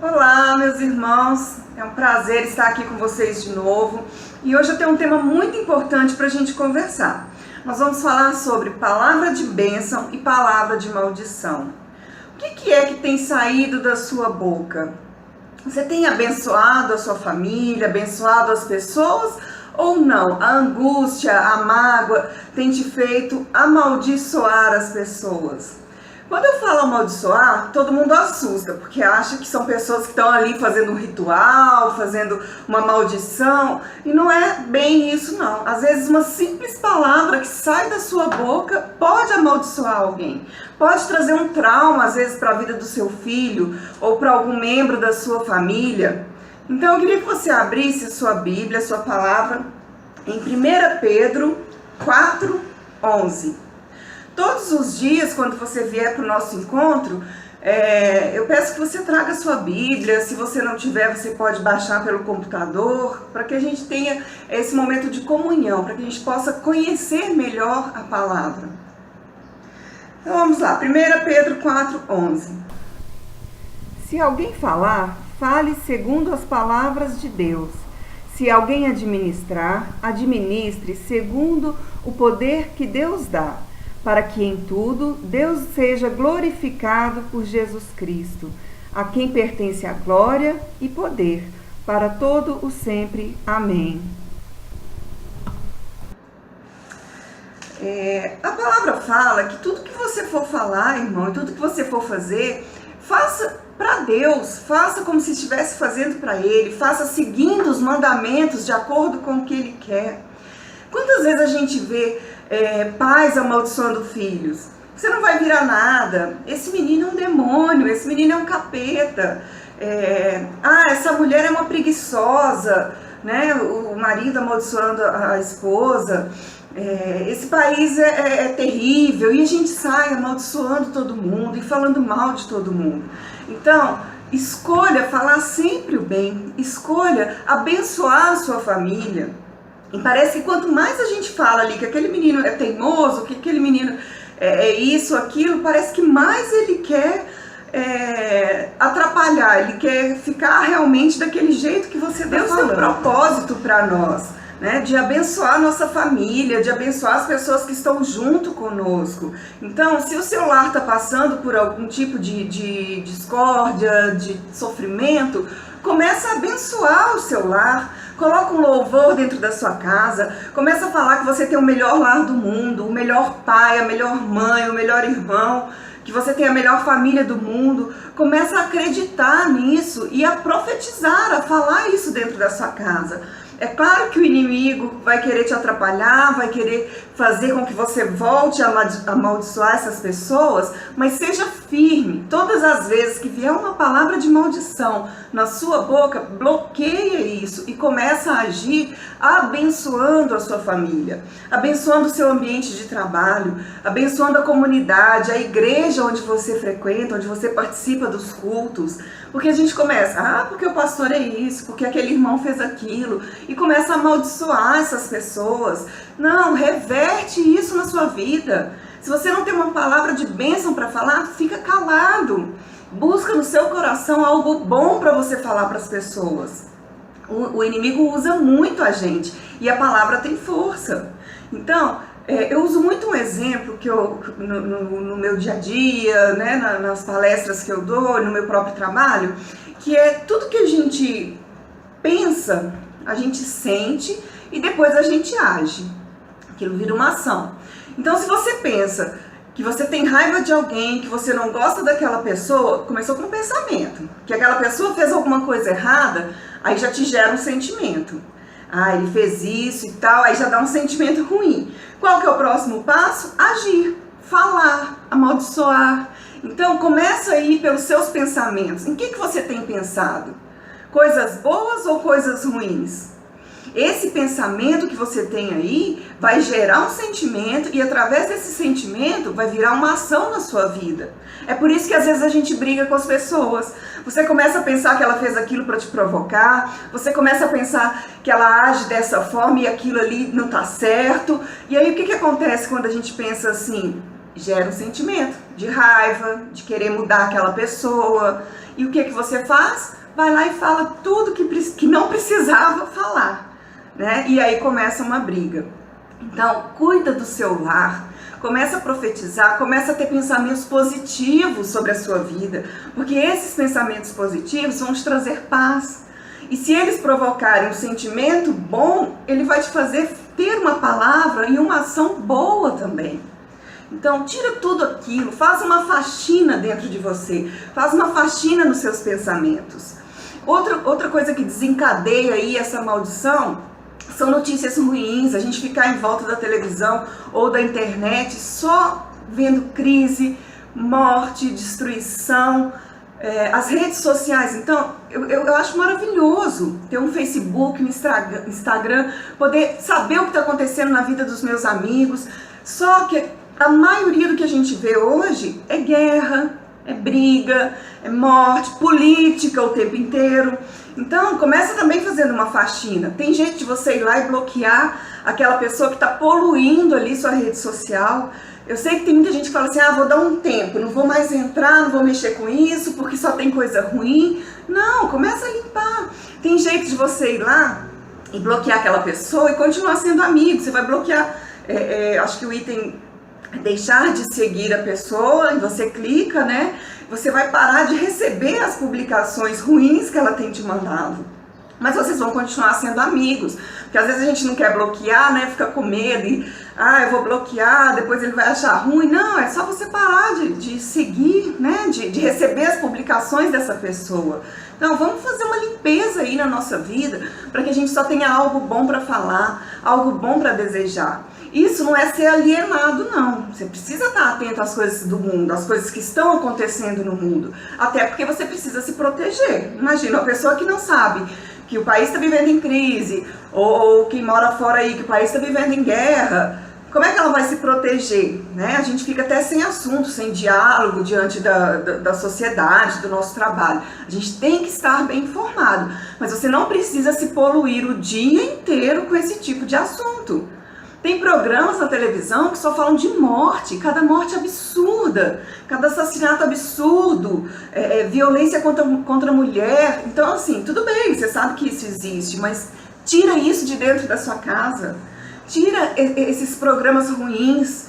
Olá, meus irmãos, é um prazer estar aqui com vocês de novo e hoje eu tenho um tema muito importante para a gente conversar. Nós vamos falar sobre palavra de bênção e palavra de maldição. O que é que tem saído da sua boca? Você tem abençoado a sua família, abençoado as pessoas ou não? A angústia, a mágoa tem te feito amaldiçoar as pessoas. Quando eu falo amaldiçoar, todo mundo assusta, porque acha que são pessoas que estão ali fazendo um ritual, fazendo uma maldição, e não é bem isso não. Às vezes uma simples palavra que sai da sua boca pode amaldiçoar alguém, pode trazer um trauma, às vezes, para a vida do seu filho, ou para algum membro da sua família. Então eu queria que você abrisse a sua Bíblia, a sua palavra, em 1 Pedro 4:11. Todos os dias, quando você vier para o nosso encontro, eu peço que você traga a sua Bíblia. Se você não tiver, você pode baixar pelo computador, para que a gente tenha esse momento de comunhão, para que a gente possa conhecer melhor a palavra. Então vamos lá, 1 Pedro 4:11. Se alguém falar, fale segundo as palavras de Deus. Se alguém administrar, administre segundo o poder que Deus dá, para que em tudo Deus seja glorificado por Jesus Cristo, a quem pertence a glória e poder, para todo o sempre. Amém. A palavra fala que tudo que você for falar, irmão, e tudo que você for fazer, faça para Deus, faça como se estivesse fazendo para Ele, faça seguindo os mandamentos de acordo com o que Ele quer. Quantas vezes a gente vê pais amaldiçoando filhos? Você não vai virar nada, esse menino é um demônio, esse menino é um capeta, essa mulher é uma preguiçosa, né? O marido amaldiçoando a esposa, esse país é terrível, e a gente sai amaldiçoando todo mundo e falando mal de todo mundo. Então, escolha falar sempre o bem, escolha abençoar a sua família. E parece que quanto mais a gente fala ali que aquele menino é teimoso, que aquele menino é isso, aquilo, parece que mais ele quer atrapalhar, ele quer ficar realmente daquele jeito que você deu seu propósito para nós, né? De abençoar a nossa família, de abençoar as pessoas que estão junto conosco. Então, se o seu lar está passando por algum tipo de discórdia, de sofrimento, começa a abençoar o seu lar. Coloca um louvor dentro da sua casa, começa a falar que você tem o melhor lar do mundo, o melhor pai, a melhor mãe, o melhor irmão, que você tem a melhor família do mundo. Começa a acreditar nisso e a profetizar, a falar isso dentro da sua casa. É claro que o inimigo vai querer te atrapalhar, vai querer fazer com que você volte a amaldiçoar essas pessoas, mas seja firme. Todas as vezes que vier uma palavra de maldição na sua boca, bloqueia isso e começa a agir abençoando a sua família, abençoando o seu ambiente de trabalho, abençoando a comunidade, a igreja onde você frequenta, onde você participa dos cultos. Porque a gente começa, porque o pastor é isso, porque aquele irmão fez aquilo, e começa a amaldiçoar essas pessoas. Não, reverte isso na sua vida. Se você não tem uma palavra de bênção para falar, fica calado. Busca no seu coração algo bom para você falar para as pessoas. O inimigo usa muito a gente, e a palavra tem força. Então, eu uso muito um exemplo que no meu dia a dia, né, nas palestras que eu dou, no meu próprio trabalho, que é tudo que a gente pensa, a gente sente e depois a gente age. Aquilo vira uma ação. Então, se você pensa que você tem raiva de alguém, que você não gosta daquela pessoa, começou com um pensamento, que aquela pessoa fez alguma coisa errada, aí já te gera um sentimento. Ele fez isso e tal, aí já dá um sentimento ruim. Qual que é o próximo passo? Agir, falar, amaldiçoar. Então, começa aí pelos seus pensamentos. Em que você tem pensado? Coisas boas ou coisas ruins? Esse pensamento que você tem aí vai gerar um sentimento e através desse sentimento vai virar uma ação na sua vida. É por isso que às vezes a gente briga com as pessoas. Você começa a pensar que ela fez aquilo para te provocar, você começa a pensar que ela age dessa forma e aquilo ali não está certo. E aí o que acontece quando a gente pensa assim? Gera um sentimento de raiva, de querer mudar aquela pessoa. E o que você faz? Vai lá e fala tudo que não precisava falar, né? E aí começa uma briga. Então, cuida do seu lar, começa a profetizar, começa a ter pensamentos positivos sobre a sua vida, porque esses pensamentos positivos vão te trazer paz. E se eles provocarem um sentimento bom, ele vai te fazer ter uma palavra e uma ação boa também. Então, tira tudo aquilo, faz uma faxina dentro de você, faz uma faxina nos seus pensamentos. Outra coisa que desencadeia aí essa maldição são notícias ruins, a gente ficar em volta da televisão ou da internet só vendo crise, morte, destruição, as redes sociais. Então, eu acho maravilhoso ter um Facebook, um Instagram, poder saber o que está acontecendo na vida dos meus amigos, só que a maioria do que a gente vê hoje é guerra, é briga, é morte, política o tempo inteiro. Então, começa também fazendo uma faxina. Tem jeito de você ir lá e bloquear aquela pessoa que está poluindo ali sua rede social. Eu sei que tem muita gente que fala assim, vou dar um tempo, não vou mais entrar, não vou mexer com isso, porque só tem coisa ruim. Não, começa a limpar. Tem jeito de você ir lá e bloquear aquela pessoa e continuar sendo amigo. Você vai bloquear, acho que o item deixar de seguir a pessoa, e você clica, né? Você vai parar de receber as publicações ruins que ela tem te mandado. Mas vocês vão continuar sendo amigos. Porque às vezes a gente não quer bloquear, né? Fica com medo e, eu vou bloquear, depois ele vai achar ruim. Não, é só você parar de seguir, né? De receber as publicações dessa pessoa. Então, vamos fazer uma limpeza aí na nossa vida, para que a gente só tenha algo bom para falar, algo bom para desejar. Isso não é ser alienado, não. Você precisa estar atento às coisas do mundo, às coisas que estão acontecendo no mundo. Até porque você precisa se proteger. Imagina, uma pessoa que não sabe que o país está vivendo em crise, ou quem mora fora aí, que o país está vivendo em guerra, como é que ela vai se proteger? Né? A gente fica até sem assunto, sem diálogo diante da sociedade, do nosso trabalho. A gente tem que estar bem informado, mas você não precisa se poluir o dia inteiro com esse tipo de assunto. Tem programas na televisão que só falam de morte, cada morte absurda, cada assassinato absurdo, violência contra a mulher. Então, assim, tudo bem, você sabe que isso existe, mas tira isso de dentro da sua casa. Tira esses programas ruins.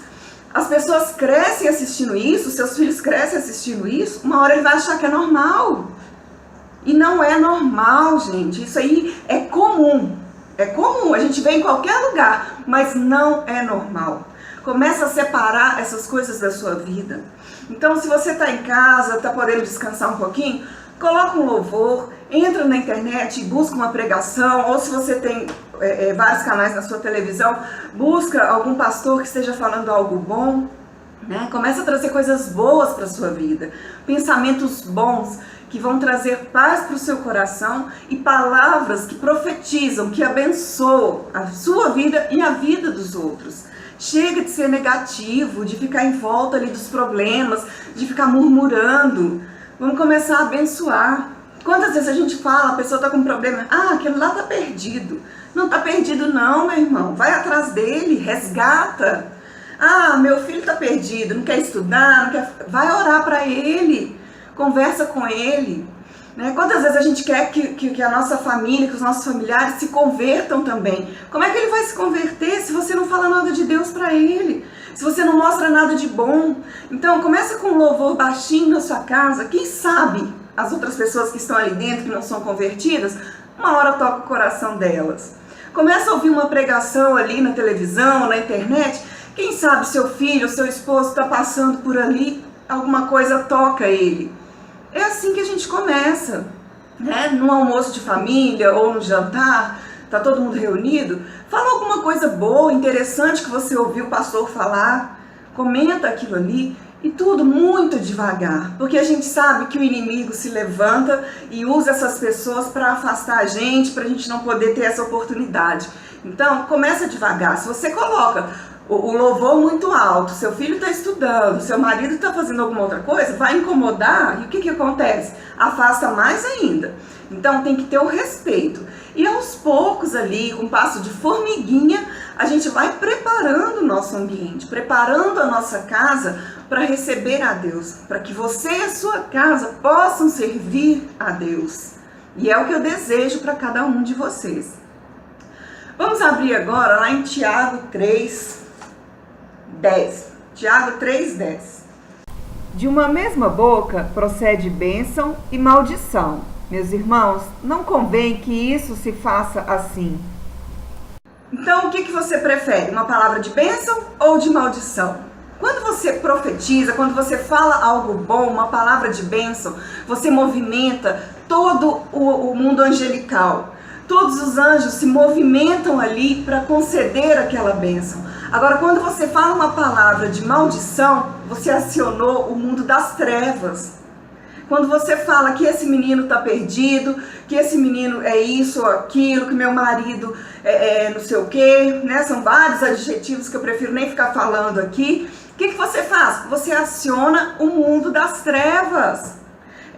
As pessoas crescem assistindo isso, seus filhos crescem assistindo isso, uma hora ele vai achar que é normal. E não é normal, gente. Isso aí é comum. É comum, a gente vê em qualquer lugar, mas não é normal. Começa a separar essas coisas da sua vida. Então, se você está em casa, está podendo descansar um pouquinho, coloca um louvor, entra na internet e busca uma pregação, ou se você tem vários canais na sua televisão, busca algum pastor que esteja falando algo bom, né? Começa a trazer coisas boas para a sua vida, pensamentos bons, que vão trazer paz para o seu coração e palavras que profetizam, que abençoam a sua vida e a vida dos outros. Chega de ser negativo, de ficar em volta ali dos problemas, de ficar murmurando. Vamos começar a abençoar. Quantas vezes a gente fala, a pessoa está com um problema, aquele lá está perdido. Não está perdido não, meu irmão, vai atrás dele, resgata. Meu filho está perdido, não quer estudar, não quer... vai orar para ele. Conversa com ele, né? Quantas vezes a gente quer que a nossa família, que os nossos familiares se convertam também? Como é que ele vai se converter se você não fala nada de Deus para ele? Se você não mostra nada de bom? Então, começa com um louvor baixinho na sua casa. Quem sabe as outras pessoas que estão ali dentro, que não são convertidas, uma hora toca o coração delas. Começa a ouvir uma pregação ali na televisão, na internet. Quem sabe seu filho, seu esposo está passando por ali, alguma coisa toca ele. É assim que a gente começa, né? No almoço de família ou no jantar, tá todo mundo reunido, fala alguma coisa boa, interessante que você ouviu o pastor falar, comenta aquilo ali e tudo muito devagar, porque a gente sabe que o inimigo se levanta e usa essas pessoas para afastar a gente não poder ter essa oportunidade. Então, começa devagar. Se você coloca o louvor muito alto, seu filho está estudando, seu marido está fazendo alguma outra coisa, vai incomodar, e o que acontece? Afasta mais ainda. Então tem que ter o respeito. E aos poucos ali, com passo de formiguinha, a gente vai preparando nosso ambiente, preparando a nossa casa para receber a Deus, para que você e a sua casa possam servir a Deus. E é o que eu desejo para cada um de vocês. Vamos abrir agora lá em Tiago 3:10. Tiago 3:10. De uma mesma boca procede bênção e maldição. Meus irmãos, não convém que isso se faça assim. Então, o que você prefere? Uma palavra de bênção ou de maldição? Quando você profetiza, quando você fala algo bom, uma palavra de bênção, você movimenta todo o mundo angelical. Todos os anjos se movimentam ali para conceder aquela bênção. Agora, quando você fala uma palavra de maldição, você acionou o mundo das trevas. Quando você fala que esse menino está perdido, que esse menino é isso ou aquilo, que meu marido é não sei o quê, né? São vários adjetivos que eu prefiro nem ficar falando aqui. O que você faz? Você aciona o mundo das trevas.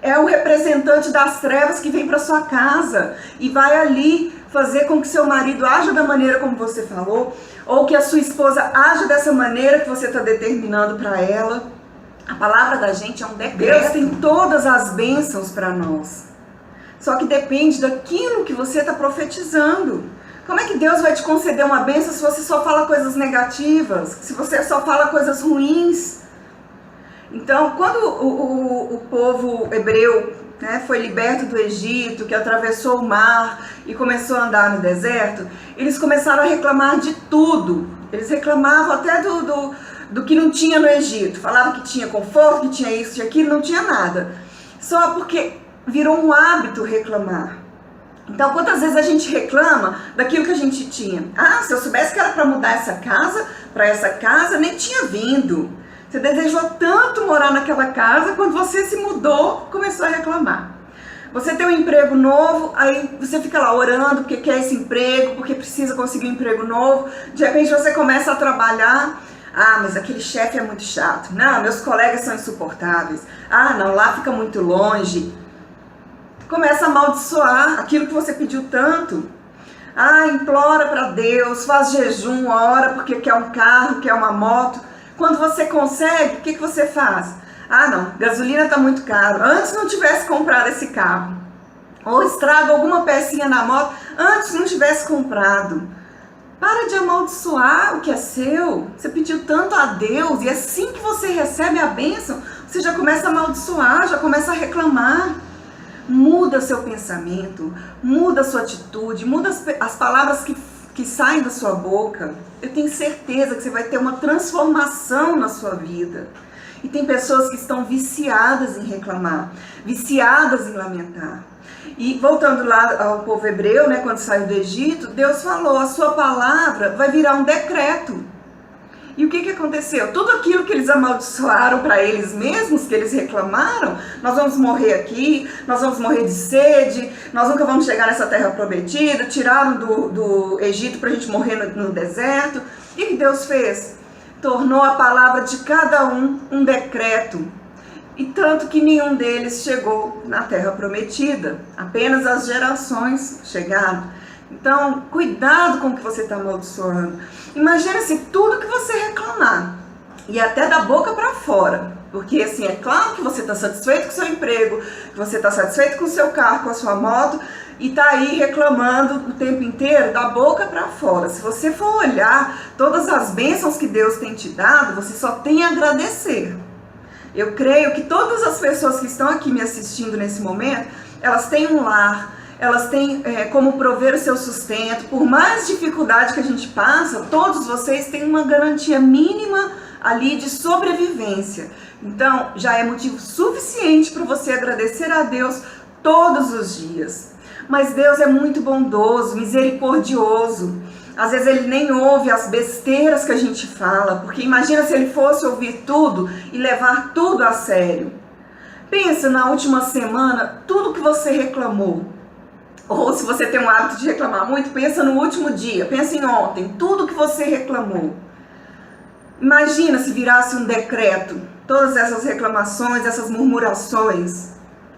É o representante das trevas que vem para sua casa e vai ali fazer com que seu marido haja da maneira como você falou, ou que a sua esposa haja dessa maneira que você está determinando para ela. A palavra da gente é um decreto. Deus tem todas as bênçãos para nós. Só que depende daquilo que você está profetizando. Como é que Deus vai te conceder uma bênção se você só fala coisas negativas? Se você só fala coisas ruins? Então, quando o povo hebreu, né, foi liberto do Egito, que atravessou o mar e começou a andar no deserto, eles começaram a reclamar de tudo. Eles reclamavam até do que não tinha no Egito. Falavam que tinha conforto, que tinha isso, tinha aquilo, não tinha nada. Só porque virou um hábito reclamar. Então, quantas vezes a gente reclama daquilo que a gente tinha? Ah, se eu soubesse que era para mudar essa casa, para essa casa, nem tinha vindo. Você desejou tanto morar naquela casa, quando você se mudou, começou a reclamar. Você tem um emprego novo, aí você fica lá orando porque quer esse emprego, porque precisa conseguir um emprego novo. De repente você começa a trabalhar. Ah, mas aquele chefe é muito chato. Não, meus colegas são insuportáveis. Ah, não, lá fica muito longe. Começa a amaldiçoar aquilo que você pediu tanto. Ah, implora para Deus, faz jejum, ora porque quer um carro, quer uma moto. Quando você consegue, o que você faz? Ah, não, gasolina está muito caro. Antes não tivesse comprado esse carro. Ou estraga alguma pecinha na moto, antes não tivesse comprado. Para de amaldiçoar o que é seu. Você pediu tanto a Deus e assim que você recebe a bênção, você já começa a amaldiçoar, já começa a reclamar. Muda seu pensamento, muda sua atitude, muda as palavras que saem da sua boca. Eu tenho certeza que você vai ter uma transformação na sua vida. E tem pessoas que estão viciadas em reclamar, viciadas em lamentar. E voltando lá ao povo hebreu, né, quando saiu do Egito, Deus falou, a sua palavra vai virar um decreto. E o que aconteceu? Tudo aquilo que eles amaldiçoaram para eles mesmos, que eles reclamaram, nós vamos morrer aqui, nós vamos morrer de sede, nós nunca vamos chegar nessa terra prometida, tiraram do Egito para a gente morrer no deserto. E o que Deus fez? Tornou a palavra de cada um decreto. E tanto que nenhum deles chegou na terra prometida, apenas as gerações chegaram. Então, cuidado com o que você está amaldiçoando. Imagina se tudo que você reclamar, e até da boca para fora, porque assim, é claro que você está satisfeito com o seu emprego, que você está satisfeito com o seu carro, com a sua moto, e está aí reclamando o tempo inteiro, da boca para fora. Se você for olhar todas as bênçãos que Deus tem te dado, você só tem a agradecer. Eu creio que todas as pessoas que estão aqui me assistindo nesse momento, elas têm um lar, elas têm como prover o seu sustento. Por mais dificuldade que a gente passa, todos vocês têm uma garantia mínima ali de sobrevivência. Então, já é motivo suficiente para você agradecer a Deus todos os dias. Mas Deus é muito bondoso, misericordioso. Às vezes Ele nem ouve as besteiras que a gente fala, porque imagina se Ele fosse ouvir tudo e levar tudo a sério. Pensa na última semana, tudo que você reclamou. Ou se você tem um hábito de reclamar muito, pensa no último dia, pensa em ontem, tudo que você reclamou. Imagina se virasse um decreto, todas essas reclamações, essas murmurações.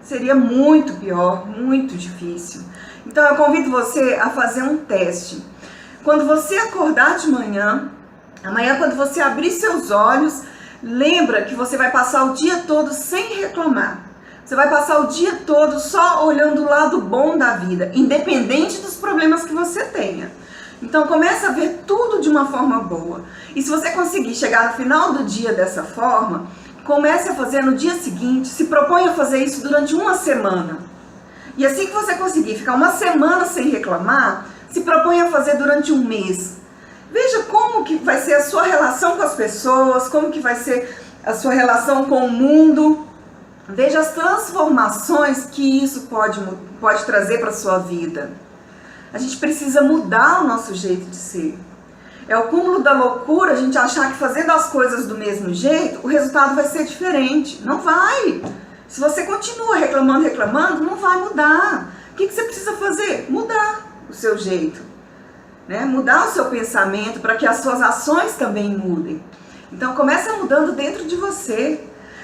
Seria muito pior, muito difícil. Então eu convido você a fazer um teste. Quando você acordar de manhã, Amanhã, quando você abrir seus olhos, lembra que você vai passar o dia todo sem reclamar. Você vai passar o dia todo só olhando o lado bom da vida, independente dos problemas que você tenha. Então começa a ver tudo de uma forma boa. E se você conseguir chegar no final do dia dessa forma, comece a fazer no dia seguinte, se propõe a fazer isso durante uma semana. E assim que você conseguir ficar uma semana sem reclamar, se propõe a fazer durante um mês. Veja como que vai ser a sua relação com as pessoas, como que vai ser a sua relação com o mundo. Veja as transformações que isso pode trazer para a sua vida. A gente precisa mudar o nosso jeito de ser. É o cúmulo da loucura a gente achar que fazendo as coisas do mesmo jeito, o resultado vai ser diferente. Não vai. Se você continua reclamando, não vai mudar. O que você precisa fazer? Mudar o seu jeito. Né? Mudar o seu pensamento para que as suas ações também mudem. Então começa mudando dentro de você.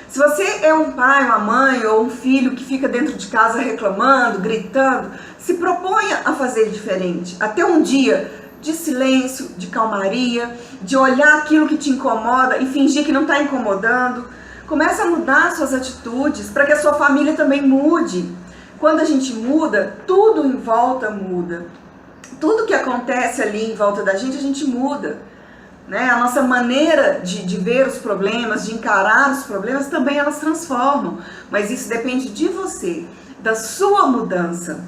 Se você é um pai, uma mãe ou um filho que fica dentro de casa reclamando, gritando, se proponha a fazer diferente. A ter um dia de silêncio, de calmaria, de olhar aquilo que te incomoda e fingir que não está incomodando. Comece a mudar suas atitudes para que a sua família também mude. Quando a gente muda, tudo em volta muda. Tudo que acontece ali em volta da gente, a gente muda. Né? A nossa maneira de ver os problemas, de encarar os problemas, também elas transformam. Mas isso depende de você, da sua mudança.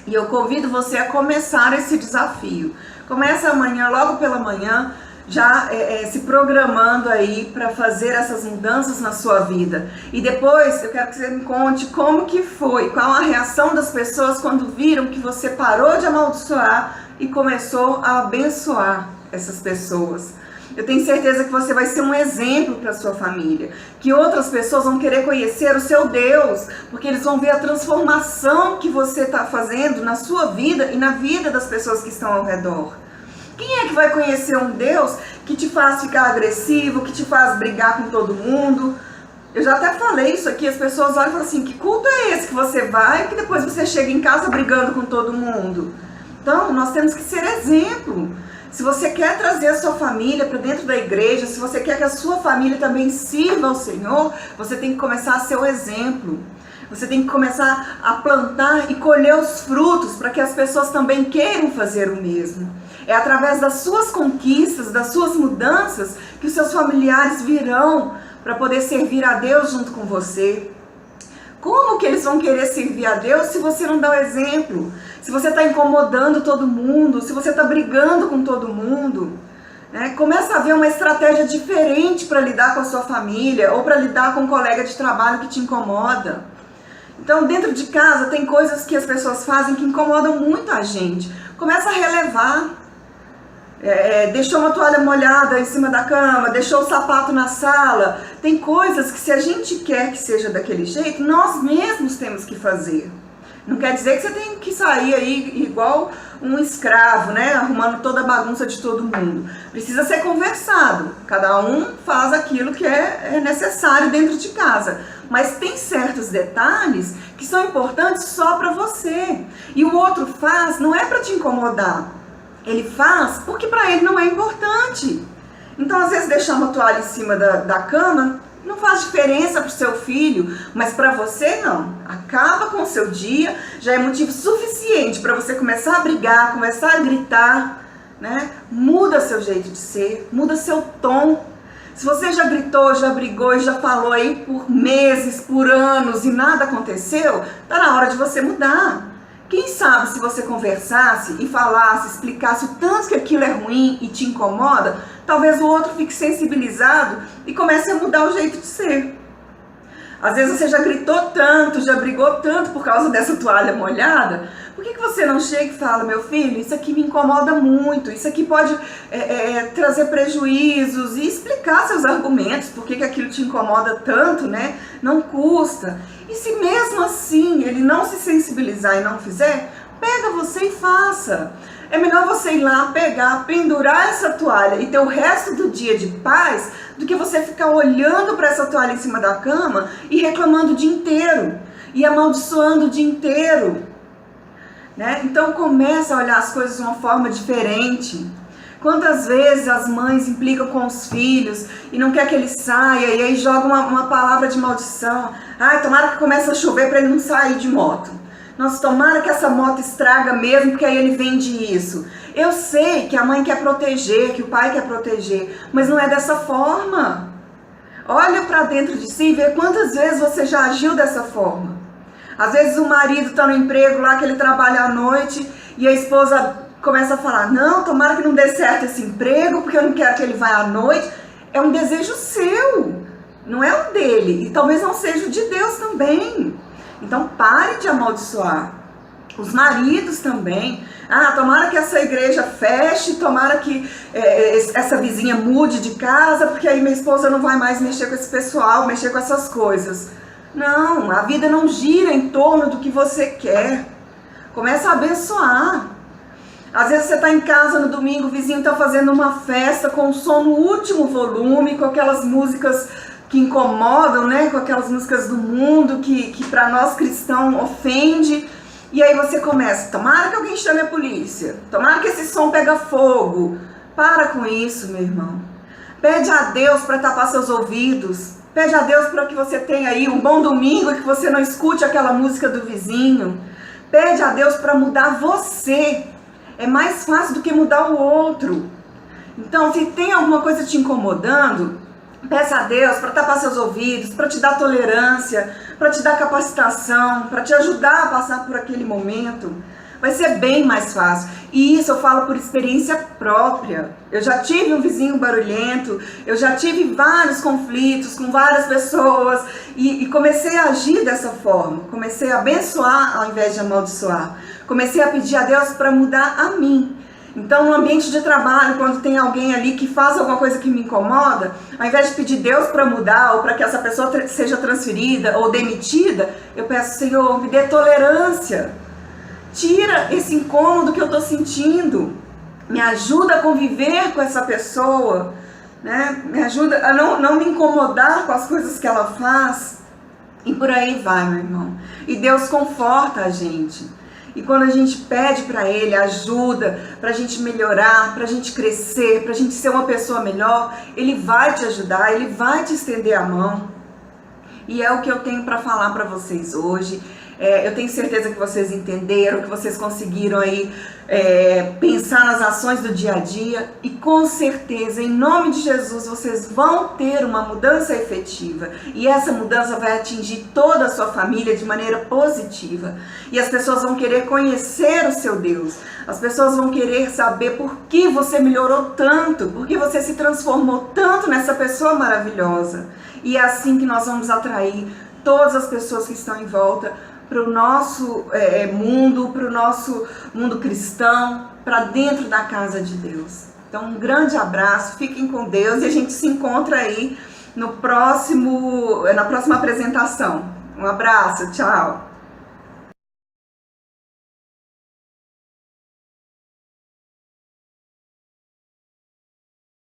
E eu convido você a começar esse desafio. Começa amanhã, logo pela manhã, já se programando aí para fazer essas mudanças na sua vida. E depois eu quero que você me conte como que foi, qual a reação das pessoas quando viram que você parou de amaldiçoar e começou a abençoar essas pessoas. Eu tenho certeza que você vai ser um exemplo para a sua família, que outras pessoas vão querer conhecer o seu Deus, porque eles vão ver a transformação que você está fazendo na sua vida e na vida das pessoas que estão ao redor. Quem é que vai conhecer um Deus que te faz ficar agressivo, que te faz brigar com todo mundo? Eu já até falei isso aqui, as pessoas olham e falam assim, que culto é esse que você vai, que depois você chega em casa brigando com todo mundo? Então, nós temos que ser exemplo. Se você quer trazer a sua família para dentro da igreja, se você quer que a sua família também sirva ao Senhor, você tem que começar a ser o exemplo. Você tem que começar a plantar e colher os frutos para que as pessoas também queiram fazer o mesmo. É através das suas conquistas, das suas mudanças, que os seus familiares virão para poder servir a Deus junto com você. Como que eles vão querer servir a Deus se você não dá o exemplo? Se você está incomodando todo mundo, se você está brigando com todo mundo, né? Começa a haver uma estratégia diferente para lidar com a sua família ou para lidar com um colega de trabalho que te incomoda. Então, dentro de casa, tem coisas que as pessoas fazem que incomodam muito a gente. Começa a relevar. Deixou uma toalha molhada em cima da cama, deixou o sapato na sala. Tem coisas que, se a gente quer que seja daquele jeito, nós mesmos temos que fazer. Não quer dizer que você tem que sair aí igual um escravo, né? Arrumando toda a bagunça de todo mundo. Precisa ser conversado. Cada um faz aquilo que é necessário dentro de casa. Mas tem certos detalhes que são importantes só para você. E o outro faz não é para te incomodar. Ele faz porque para ele não é importante. Então, às vezes, deixar uma toalha em cima da cama não faz diferença para o seu filho, mas para você não. Acaba com o seu dia, já é motivo suficiente para você começar a brigar, começar a gritar, né? Muda seu jeito de ser, muda seu tom. Se você já gritou, já brigou e já falou aí por meses, por anos e nada aconteceu, tá na hora de você mudar. Quem sabe se você conversasse e falasse, explicasse o tanto que aquilo é ruim e te incomoda, talvez o outro fique sensibilizado e comece a mudar o jeito de ser. Às vezes você já gritou tanto, já brigou tanto por causa dessa toalha molhada. Por que você não chega e fala, meu filho, isso aqui me incomoda muito, isso aqui pode trazer prejuízos, e explicar seus argumentos, por que aquilo te incomoda tanto, né? Não custa. E se mesmo assim ele não se sensibilizar e não fizer, pega você e faça. É melhor você ir lá, pegar, pendurar essa toalha e ter o resto do dia de paz, do que você ficar olhando para essa toalha em cima da cama e reclamando o dia inteiro, e amaldiçoando o dia inteiro. Né? Então começa a olhar as coisas de uma forma diferente. Quantas vezes as mães implicam com os filhos e não quer que ele saia, e aí joga uma palavra de maldição. Ai, tomara que comece a chover para ele não sair de moto. Nossa, tomara que essa moto estraga mesmo, porque aí ele vende isso. Eu sei que a mãe quer proteger, que o pai quer proteger, mas não é dessa forma. Olha para dentro de si e vê quantas vezes você já agiu dessa forma. Às vezes o marido está no emprego lá, que ele trabalha à noite, e a esposa começa a falar, não, tomara que não dê certo esse emprego, porque eu não quero que ele vá à noite. É um desejo seu, não é o dele, e talvez não seja o de Deus também. Então pare de amaldiçoar. Os maridos também. Ah, tomara que essa igreja feche, tomara que essa vizinha mude de casa, porque aí minha esposa não vai mais mexer com esse pessoal, mexer com essas coisas. Não, a vida não gira em torno do que você quer. Começa a abençoar. Às vezes você está em casa no domingo, o vizinho está fazendo uma festa com o som no último volume, com aquelas músicas que incomodam, né? Com aquelas músicas do mundo que para nós cristãos ofende. E aí você começa, tomara que alguém chame a polícia, tomara que esse som pega fogo. Para com isso, meu irmão. Pede a Deus para tapar seus ouvidos. Pede a Deus para que você tenha aí um bom domingo e que você não escute aquela música do vizinho. Pede a Deus para mudar você. É mais fácil do que mudar o outro. Então, se tem alguma coisa te incomodando, peça a Deus para tapar seus ouvidos, para te dar tolerância, para te dar capacitação, para te ajudar a passar por aquele momento. Vai ser bem mais fácil. E isso eu falo por experiência própria. Eu já tive um vizinho barulhento, eu já tive vários conflitos com várias pessoas e comecei a agir dessa forma. Comecei a abençoar ao invés de amaldiçoar. Comecei a pedir a Deus para mudar a mim. Então, no ambiente de trabalho, quando tem alguém ali que faz alguma coisa que me incomoda, ao invés de pedir Deus para mudar ou para que essa pessoa seja transferida ou demitida, eu peço, Senhor, me dê tolerância. Tira esse incômodo que eu estou sentindo. Me ajuda a conviver com essa pessoa, né? Me ajuda a não me incomodar com as coisas que ela faz. E por aí vai, meu irmão. E Deus conforta a gente. E quando a gente pede para Ele ajuda, para a gente melhorar, para a gente crescer, para a gente ser uma pessoa melhor, Ele vai te ajudar, Ele vai te estender a mão. E é o que eu tenho para falar para vocês hoje. Eu tenho certeza que vocês entenderam, que vocês conseguiram aí pensar nas ações do dia a dia. E com certeza, em nome de Jesus, vocês vão ter uma mudança efetiva. E essa mudança vai atingir toda a sua família de maneira positiva. E as pessoas vão querer conhecer o seu Deus. As pessoas vão querer saber por que você melhorou tanto, por que você se transformou tanto nessa pessoa maravilhosa. E é assim que nós vamos atrair todas as pessoas que estão em volta para o nosso mundo, para o nosso mundo cristão, para dentro da casa de Deus. Então, um grande abraço, fiquem com Deus e a gente se encontra aí na próxima apresentação. Um abraço, tchau!